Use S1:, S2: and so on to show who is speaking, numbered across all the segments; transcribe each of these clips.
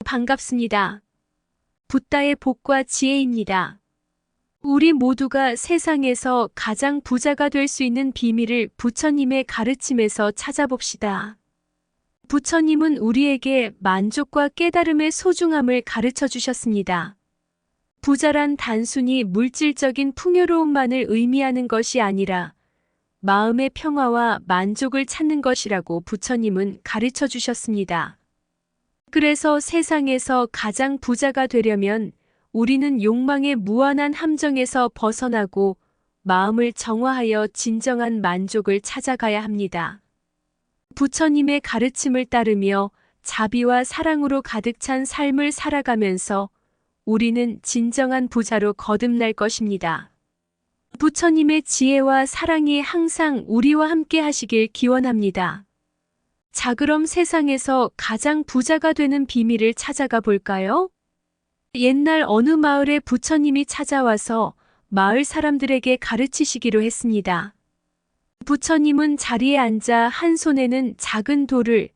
S1: 반갑습니다. 붓다의 복과 지혜입니다. 우리 모두가 세상에서 가장 부자가 될 수 있는 비밀을 부처님의 가르침에서 찾아봅시다. 부처님은 우리에게 만족과 깨달음의 소중함을 가르쳐 주셨습니다. 부자란 단순히 물질적인 풍요로움만을 의미하는 것이 아니라 마음의 평화와 만족을 찾는 것이라고 부처님은 가르쳐 주셨습니다. 그래서 세상에서 가장 부자가 되려면 우리는 욕망의 무한한 함정에서 벗어나고 마음을 정화하여 진정한 만족을 찾아가야 합니다. 부처님의 가르침을 따르며 자비와 사랑으로 가득 찬 삶을 살아가면서 우리는 진정한 부자로 거듭날 것입니다. 부처님의 지혜와 사랑이 항상 우리와 함께 하시길 기원합니다. 자, 그럼 세상에서 가장 부자가 되는 비밀을 찾아가 볼까요? 옛날 어느 마을에 부처님이 찾아와서 마을 사람들에게 가르치시기로 했습니다. 부처님은 자리에 앉아 한 손에는 작은 돌을,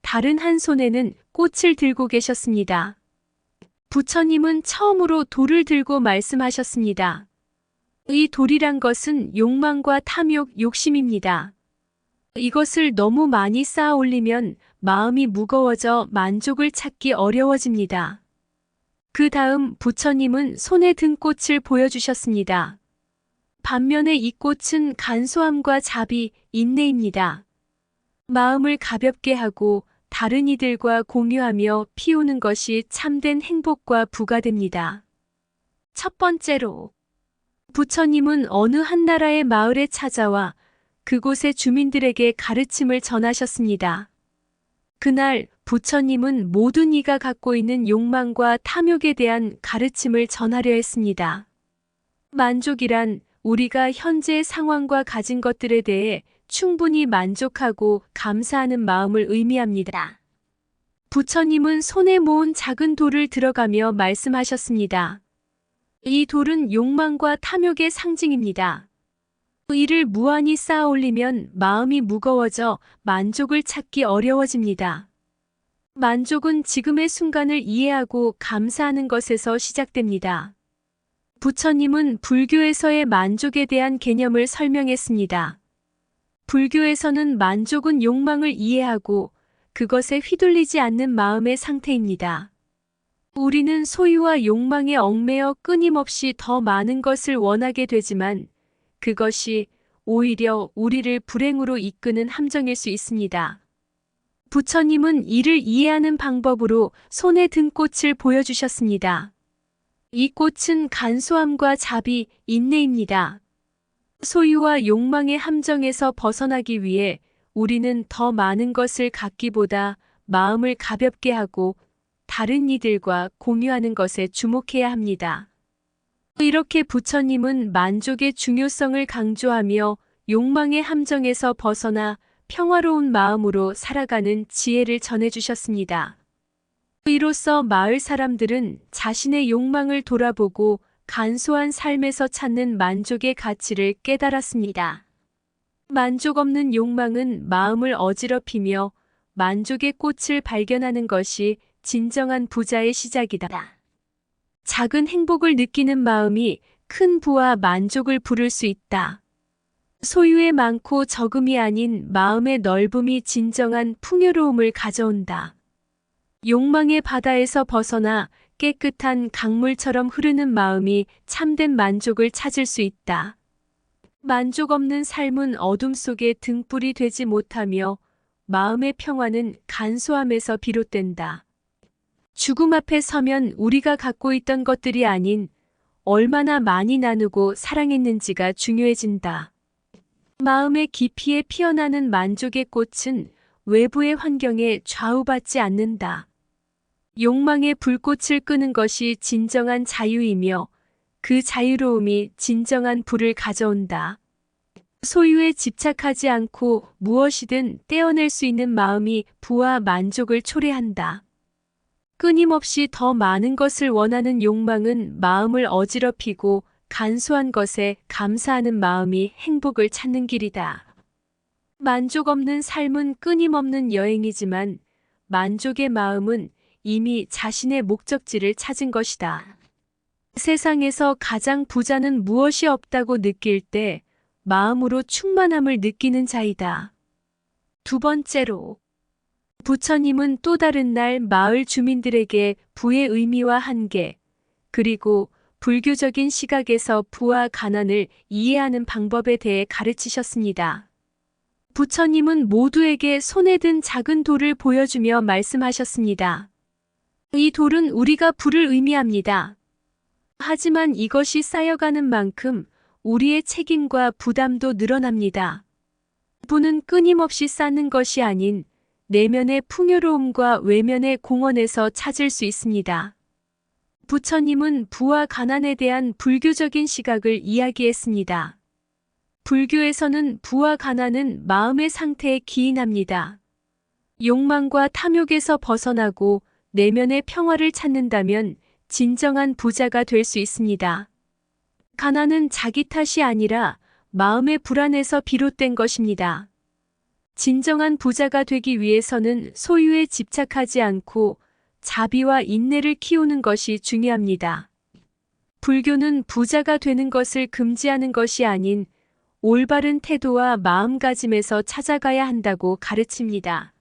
S1: 다른 한 손에는 꽃을 들고 계셨습니다. 부처님은 처음으로 돌을 들고 말씀하셨습니다. 이 돌이란 것은 욕망과 탐욕, 욕심입니다. 이것을 너무 많이 쌓아 올리면 마음이 무거워져 만족을 찾기 어려워집니다. 그 다음 부처님은 손에 든 꽃을 보여주셨습니다. 반면에 이 꽃은 간소함과 자비, 인내입니다. 마음을 가볍게 하고 다른 이들과 공유하며 피우는 것이 참된 행복과 부가 됩니다. 첫 번째로, 부처님은 어느 한 나라의 마을에 찾아와 그곳의 주민들에게 가르침을 전하셨습니다. 그날 부처님은 모든 이가 갖고 있는 욕망과 탐욕에 대한 가르침을 전하려 했습니다. 만족이란 우리가 현재의 상황과 가진 것들에 대해 충분히 만족하고 감사하는 마음을 의미합니다. 부처님은 손에 모은 작은 돌을 들어가며 말씀하셨습니다. 이 돌은 욕망과 탐욕의 상징입니다. 이를 무한히 쌓아 올리면 마음이 무거워져 만족을 찾기 어려워집니다. 만족은 지금의 순간을 이해하고 감사하는 것에서 시작됩니다. 부처님은 불교에서의 만족에 대한 개념을 설명했습니다. 불교에서는 만족은 욕망을 이해하고 그것에 휘둘리지 않는 마음의 상태입니다. 우리는 소유와 욕망에 얽매여 끊임없이 더 많은 것을 원하게 되지만 그것이 오히려 우리를 불행으로 이끄는 함정일 수 있습니다. 부처님은 이를 이해하는 방법으로 손에 든 꽃을 보여주셨습니다. 이 꽃은 간소함과 자비, 인내입니다. 소유와 욕망의 함정에서 벗어나기 위해 우리는 더 많은 것을 갖기보다 마음을 가볍게 하고 다른 이들과 공유하는 것에 주목해야 합니다. 이렇게 부처님은 만족의 중요성을 강조하며 욕망의 함정에서 벗어나 평화로운 마음으로 살아가는 지혜를 전해주셨습니다. 이로써 마을 사람들은 자신의 욕망을 돌아보고 간소한 삶에서 찾는 만족의 가치를 깨달았습니다. 만족 없는 욕망은 마음을 어지럽히며 만족의 꽃을 발견하는 것이 진정한 부자의 시작이다. 작은 행복을 느끼는 마음이 큰 부와 만족을 부를 수 있다. 소유의 많고 적음이 아닌 마음의 넓음이 진정한 풍요로움을 가져온다. 욕망의 바다에서 벗어나 깨끗한 강물처럼 흐르는 마음이 참된 만족을 찾을 수 있다. 만족 없는 삶은 어둠 속에 등불이 되지 못하며 마음의 평화는 간소함에서 비롯된다. 죽음 앞에 서면 우리가 갖고 있던 것들이 아닌 얼마나 많이 나누고 사랑했는지가 중요해진다. 마음의 깊이에 피어나는 만족의 꽃은 외부의 환경에 좌우받지 않는다. 욕망의 불꽃을 끄는 것이 진정한 자유이며 그 자유로움이 진정한 부를 가져온다. 소유에 집착하지 않고 무엇이든 떼어낼 수 있는 마음이 부와 만족을 초래한다. 끊임없이 더 많은 것을 원하는 욕망은 마음을 어지럽히고 간소한 것에 감사하는 마음이 행복을 찾는 길이다. 만족 없는 삶은 끊임없는 여행이지만 만족의 마음은 이미 자신의 목적지를 찾은 것이다. 세상에서 가장 부자는 무엇이 없다고 느낄 때 마음으로 충만함을 느끼는 자이다. 두 번째로, 부처님은 또 다른 날 마을 주민들에게 부의 의미와 한계, 그리고 불교적인 시각에서 부와 가난을 이해하는 방법에 대해 가르치셨습니다. 부처님은 모두에게 손에 든 작은 돌을 보여주며 말씀하셨습니다. 이 돌은 우리가 부를 의미합니다. 하지만 이것이 쌓여가는 만큼 우리의 책임과 부담도 늘어납니다. 부는 끊임없이 쌓는 것이 아닌 내면의 풍요로움과 외면의 공헌에서 찾을 수 있습니다. 부처님은 부와 가난에 대한 불교적인 시각을 이야기했습니다. 불교에서는 부와 가난은 마음의 상태에 기인합니다. 욕망과 탐욕에서 벗어나고 내면의 평화를 찾는다면 진정한 부자가 될 수 있습니다. 가난은 자기 탓이 아니라 마음의 불안에서 비롯된 것입니다. 진정한 부자가 되기 위해서는 소유에 집착하지 않고 자비와 인내를 키우는 것이 중요합니다. 불교는 부자가 되는 것을 금지하는 것이 아닌 올바른 태도와 마음가짐에서 찾아가야 한다고 가르칩니다.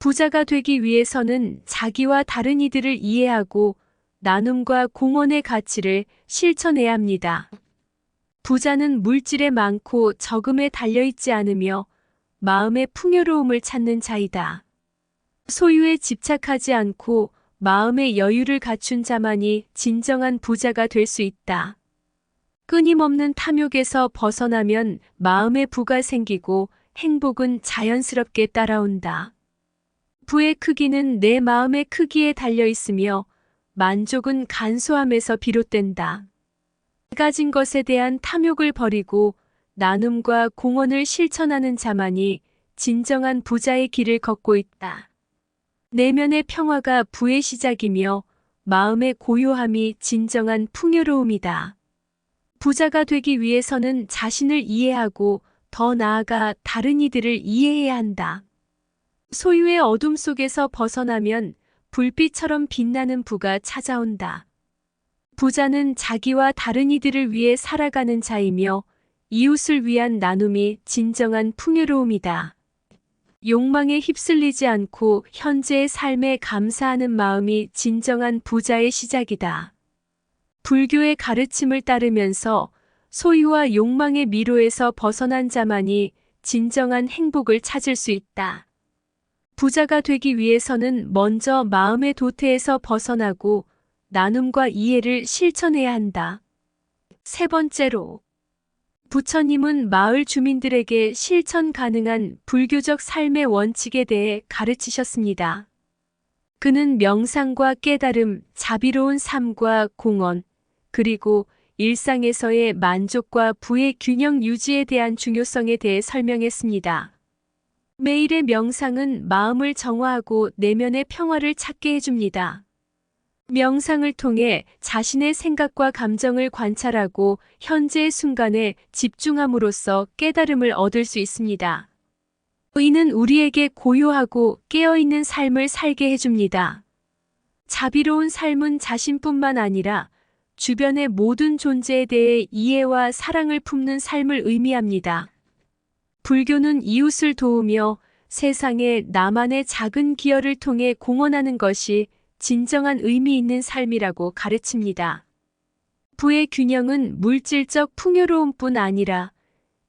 S1: 부자가 되기 위해서는 자기와 다른 이들을 이해하고 나눔과 공헌의 가치를 실천해야 합니다. 부자는 물질에 많고 적음에 달려있지 않으며 마음의 풍요로움을 찾는 자이다. 소유에 집착하지 않고 마음의 여유를 갖춘 자만이 진정한 부자가 될 수 있다. 끊임없는 탐욕에서 벗어나면 마음의 부가 생기고 행복은 자연스럽게 따라온다. 부의 크기는 내 마음의 크기에 달려 있으며 만족은 간소함에서 비롯된다. 가진 것에 대한 탐욕을 버리고 나눔과 공헌을 실천하는 자만이 진정한 부자의 길을 걷고 있다. 내면의 평화가 부의 시작이며 마음의 고요함이 진정한 풍요로움이다. 부자가 되기 위해서는 자신을 이해하고 더 나아가 다른 이들을 이해해야 한다. 소유의 어둠 속에서 벗어나면 불빛처럼 빛나는 부가 찾아온다. 부자는 자기와 다른 이들을 위해 살아가는 자이며 이웃을 위한 나눔이 진정한 풍요로움이다. 욕망에 휩쓸리지 않고 현재의 삶에 감사하는 마음이 진정한 부자의 시작이다. 불교의 가르침을 따르면서 소유와 욕망의 미로에서 벗어난 자만이 진정한 행복을 찾을 수 있다. 부자가 되기 위해서는 먼저 마음의 도태에서 벗어나고 나눔과 이해를 실천해야 한다. 세 번째로, 부처님은 마을 주민들에게 실천 가능한 불교적 삶의 원칙에 대해 가르치셨습니다. 그는 명상과 깨달음, 자비로운 삶과 공헌, 그리고 일상에서의 만족과 부의 균형 유지에 대한 중요성에 대해 설명했습니다. 매일의 명상은 마음을 정화하고 내면의 평화를 찾게 해줍니다. 명상을 통해 자신의 생각과 감정을 관찰하고 현재의 순간에 집중함으로써 깨달음을 얻을 수 있습니다. 이는 우리에게 고요하고 깨어있는 삶을 살게 해줍니다. 자비로운 삶은 자신뿐만 아니라 주변의 모든 존재에 대해 이해와 사랑을 품는 삶을 의미합니다. 불교는 이웃을 도우며 세상에 나만의 작은 기여를 통해 공헌하는 것이 진정한 의미 있는 삶이라고 가르칩니다. 부의 균형은 물질적 풍요로움뿐 아니라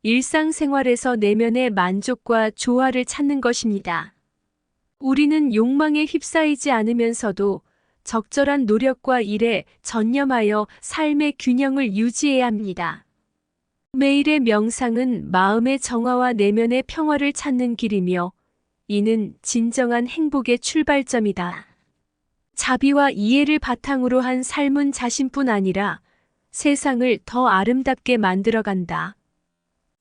S1: 일상생활에서 내면의 만족과 조화를 찾는 것입니다. 우리는 욕망에 휩싸이지 않으면서도 적절한 노력과 일에 전념하여 삶의 균형을 유지해야 합니다. 매일의 명상은 마음의 정화와 내면의 평화를 찾는 길이며 이는 진정한 행복의 출발점이다. 자비와 이해를 바탕으로 한 삶은 자신뿐 아니라 세상을 더 아름답게 만들어간다.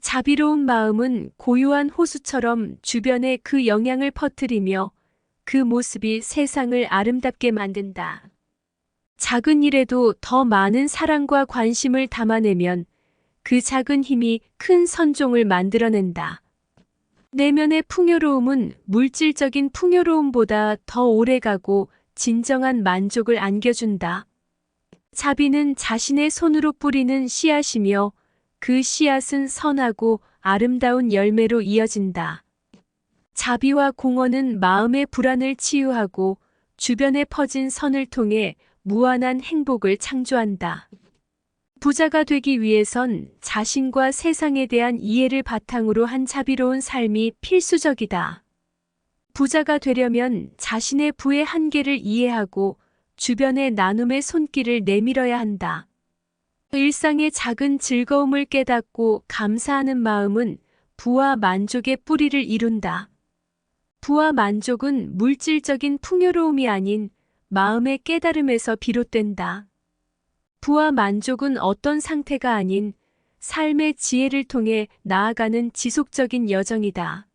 S1: 자비로운 마음은 고요한 호수처럼 주변에 그 영향을 퍼뜨리며 그 모습이 세상을 아름답게 만든다. 작은 일에도 더 많은 사랑과 관심을 담아내면 그 작은 힘이 큰 선종을 만들어낸다. 내면의 풍요로움은 물질적인 풍요로움보다 더 오래가고 진정한 만족을 안겨준다. 자비는 자신의 손으로 뿌리는 씨앗이며 그 씨앗은 선하고 아름다운 열매로 이어진다. 자비와 공헌은 마음의 불안을 치유하고 주변에 퍼진 선을 통해 무한한 행복을 창조한다. 부자가 되기 위해선 자신과 세상에 대한 이해를 바탕으로 한 자비로운 삶이 필수적이다. 부자가 되려면 자신의 부의 한계를 이해하고 주변의 나눔의 손길을 내밀어야 한다. 일상의 작은 즐거움을 깨닫고 감사하는 마음은 부와 만족의 뿌리를 이룬다. 부와 만족은 물질적인 풍요로움이 아닌 마음의 깨달음에서 비롯된다. 부와 만족은 어떤 상태가 아닌 삶의 지혜를 통해 나아가는 지속적인 여정이다.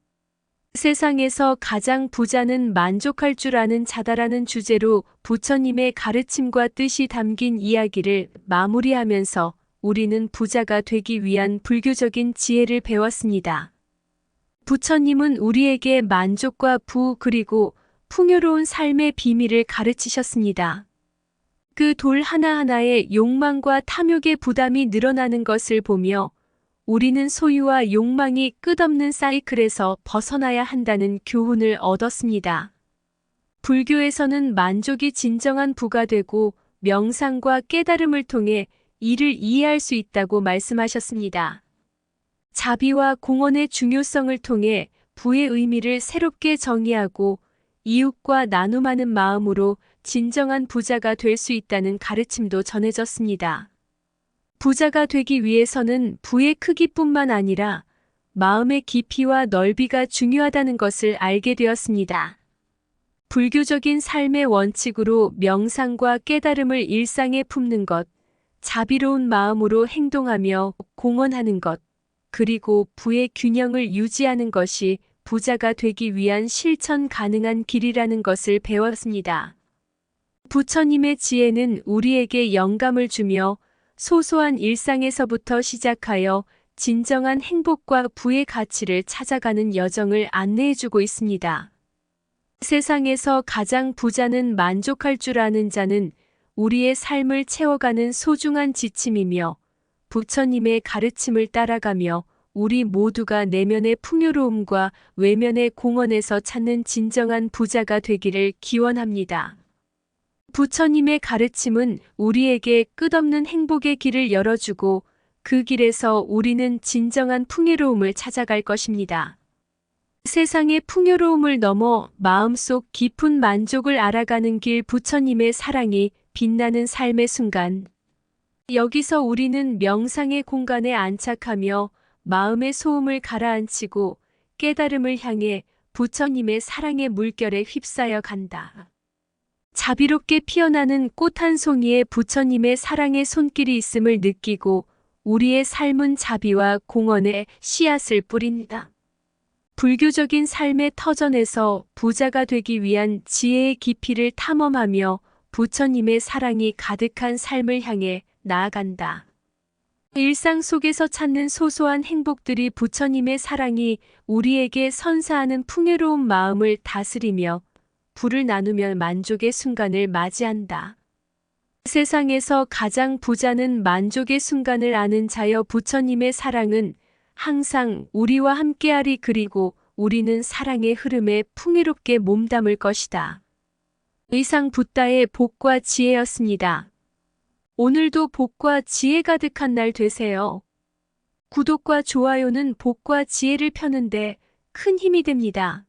S1: 세상에서 가장 부자는 만족할 줄 아는 자다라는 주제로 부처님의 가르침과 뜻이 담긴 이야기를 마무리하면서 우리는 부자가 되기 위한 불교적인 지혜를 배웠습니다. 부처님은 우리에게 만족과 부 그리고 풍요로운 삶의 비밀을 가르치셨습니다. 그 돌 하나하나에 욕망과 탐욕의 부담이 늘어나는 것을 보며 우리는 소유와 욕망이 끝없는 사이클에서 벗어나야 한다는 교훈을 얻었습니다. 불교에서는 만족이 진정한 부가 되고 명상과 깨달음을 통해 이를 이해할 수 있다고 말씀하셨습니다. 자비와 공헌의 중요성을 통해 부의 의미를 새롭게 정의하고 이웃과 나눔하는 마음으로 진정한 부자가 될 수 있다는 가르침도 전해졌습니다. 부자가 되기 위해서는 부의 크기뿐만 아니라 마음의 깊이와 넓이가 중요하다는 것을 알게 되었습니다. 불교적인 삶의 원칙으로 명상과 깨달음을 일상에 품는 것, 자비로운 마음으로 행동하며 공헌하는 것, 그리고 부의 균형을 유지하는 것이 부자가 되기 위한 실천 가능한 길이라는 것을 배웠습니다. 부처님의 지혜는 우리에게 영감을 주며 소소한 일상에서부터 시작하여 진정한 행복과 부의 가치를 찾아가는 여정을 안내해주고 있습니다. 세상에서 가장 부자는 만족할 줄 아는 자는 우리의 삶을 채워가는 소중한 지침이며 부처님의 가르침을 따라가며 우리 모두가 내면의 풍요로움과 외면의 공헌에서 찾는 진정한 부자가 되기를 기원합니다. 부처님의 가르침은 우리에게 끝없는 행복의 길을 열어주고 그 길에서 우리는 진정한 풍요로움을 찾아갈 것입니다. 세상의 풍요로움을 넘어 마음속 깊은 만족을 알아가는 길 부처님의 사랑이 빛나는 삶의 순간. 여기서 우리는 명상의 공간에 안착하며 마음의 소음을 가라앉히고 깨달음을 향해 부처님의 사랑의 물결에 휩싸여 간다. 자비롭게 피어나는 꽃 한 송이에 부처님의 사랑의 손길이 있음을 느끼고 우리의 삶은 자비와 공헌의 씨앗을 뿌린다. 불교적인 삶의 터전에서 부자가 되기 위한 지혜의 깊이를 탐험하며 부처님의 사랑이 가득한 삶을 향해 나아간다. 일상 속에서 찾는 소소한 행복들이 부처님의 사랑이 우리에게 선사하는 풍요로운 마음을 다스리며 부를 나누며 만족의 순간을 맞이한다. 세상에서 가장 부자는 만족의 순간을 아는 자여 부처님의 사랑은 항상 우리와 함께하리 그리고 우리는 사랑의 흐름에 풍요롭게 몸담을 것이다. 의상 붓다의 복과 지혜였습니다. 오늘도 복과 지혜 가득한 날 되세요. 구독과 좋아요는 복과 지혜를 펴는데 큰 힘이 됩니다.